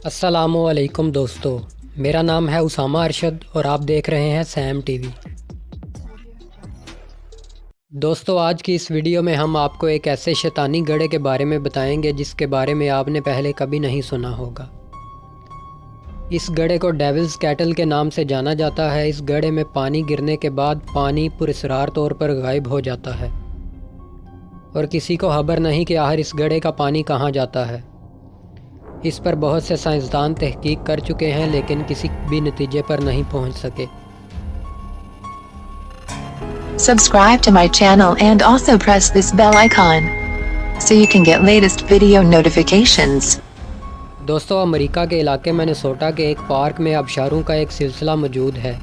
अस्सलामु अलैकुम दोस्तों, मेरा नाम है उसामा अरशद और आप देख रहे हैं सैम टीवी। दोस्तों, आज की इस वीडियो में हम आपको एक ऐसे शैतानी गड्ढे के बारे में बताएंगे जिसके बारे में आपने पहले कभी नहीं सुना होगा। इस गड्ढे को डेविल्स कैटल के नाम से जाना जाता है। इस गड्ढे में पानी गिरने के बाद पानी पुरस्रार तौर पर गायब हो जाता है और किसी को खबर नहीं कि आखिर इस गड्ढे का पानी कहाँ जाता है। इस पर बहुत से साइंसदान तहकीक कर चुके हैं लेकिन किसी भी नतीजे पर नहीं पहुंच सके। Subscribe to my channel and also press this bell icon so you can get latest video notifications. दोस्तों, अमेरिका के इलाके मिनेसोटा के एक पार्क में आबशारों का एक सिलसिला मौजूद है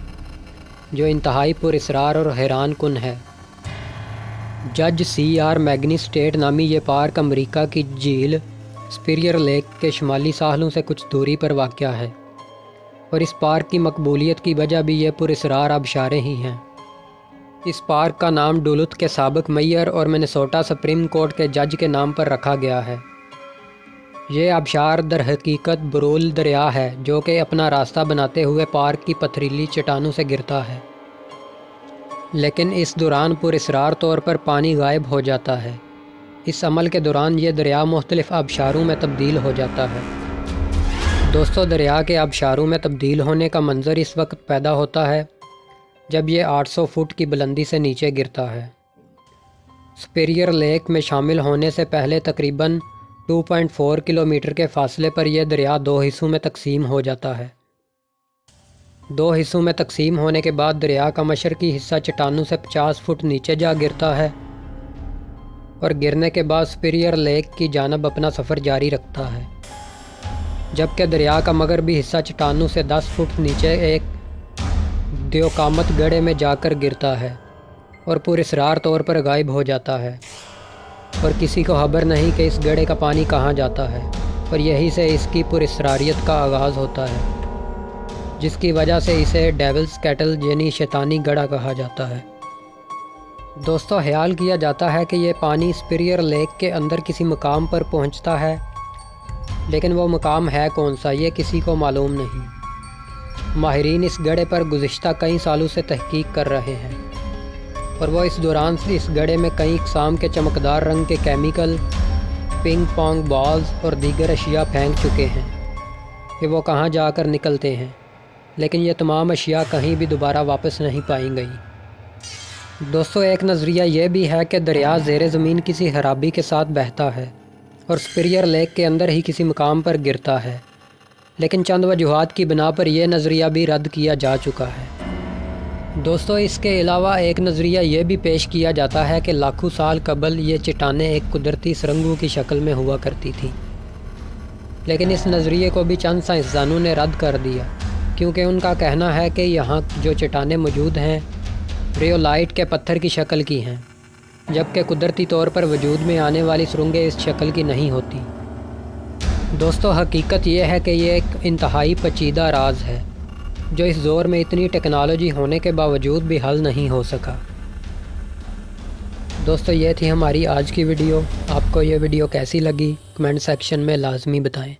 जो इंतहाई पुरअसरार और हैरान कुन है। जज C.R. मैग्नी स्टेट नामी ये पार्क अमेरिका की झील सुपीरियर लेक के शुमाली साहलों से कुछ दूरी पर वाक़या है और इस पार्क की मकबूलियत की वजह भी ये पुरअसरार आबशारें ही हैं। इस पार्क का नाम डुलुथ के साबिक मेयर और मिनेसोटा सुप्रीम कोर्ट के जज के नाम पर रखा गया है। ये आबशार दर हकीकत ब्रूल दरिया है जो कि अपना रास्ता बनाते हुए पार्क की पथरीली चट्टानों से गिरता है, लेकिन इस दौरान पुरअसरार तौर पर पानी गायब हो जाता है। इस अमल के दौरान ये दरिया मुख्तलिफ आबशारों में तब्दील हो जाता है। दोस्तों, दरिया के आबशारों में तब्दील होने का मंजर इस वक्त पैदा होता है जब ये 800 फुट की बुलंदी से नीचे गिरता है। सुपीरियर लेक में शामिल होने से पहले तकरीबन 2.4 किलोमीटर के फासले पर यह दरिया दो हिस्सों में तकसीम हो जाता है। दो हिस्सों में तकसीम होने के बाद दरिया का मशरकी हिस्सा चट्टानों से 50 फुट नीचे जा गिरता है और गिरने के बाद सुपीरियर लेक की जानब अपना सफ़र जारी रखता है, जबकि दरिया का मगरबी हिस्सा चट्टानों से 10 फुट नीचे एक द्योकामत गड्ढे में जाकर गिरता है और पुरअसरार तौर पर गायब हो जाता है और किसी को खबर नहीं कि इस गड्ढे का पानी कहाँ जाता है। और यहीं से इसकी पुरअसरारियत का आगाज़ होता है, जिसकी वजह से इसे डेविल्स कैटल यानी शैतानी गड्ढा कहा जाता है। दोस्तों, ख्याल किया जाता है कि ये पानी सुपीरियर लेक के अंदर किसी मकाम पर पहुंचता है, लेकिन वो मकाम है कौन सा ये किसी को मालूम नहीं। माहिरीन इस गड्ढे पर गुज़िश्ता कई सालों से तहकीक कर रहे हैं और वो इस दौरान इस गड्ढे में कई इक़साम के चमकदार रंग के केमिकल, पिंग पोंग बॉल्स और दीगर अशिया फेंक चुके हैं कि वो कहाँ जाकर निकलते हैं, लेकिन ये तमाम अशिया कहीं भी दोबारा वापस नहीं पाई गई। दोस्तों, एक नज़रिया ये भी है कि दरिया ज़ेरे ज़मीन किसी खराबी के साथ बहता है और सुपीरियर लेक के अंदर ही किसी मकाम पर गिरता है, लेकिन चंद वजूहात की बिना पर यह नज़रिया भी रद्द किया जा चुका है। दोस्तों, इसके अलावा एक नज़रिया ये भी पेश किया जाता है कि लाखों साल कबल ये चट्टानें एक कुदरती सुरंगों की शक्ल में हुआ करती थी, लेकिन इस नज़रिए को भी चंद साइंसदानों ने रद्द कर दिया क्योंकि उनका कहना है कि यहाँ जो चट्टानें मौजूद हैं रियोलाइट के पत्थर की शक्ल की हैं, जबकि कुदरती तौर पर वजूद में आने वाली सुरंगें इस शक्ल की नहीं होती। दोस्तों, हकीकत यह है कि ये एक इंतहाई पेचीदा राज है जो इस दौर में इतनी टेक्नोलॉजी होने के बावजूद भी हल नहीं हो सका। दोस्तों, ये थी हमारी आज की वीडियो। आपको ये वीडियो कैसी लगी कमेंट सेक्शन में लाजमी बताएं।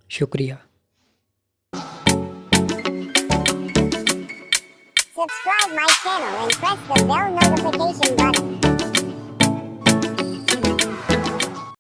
शुक्रिया। Subscribe my channel and press the bell notification button.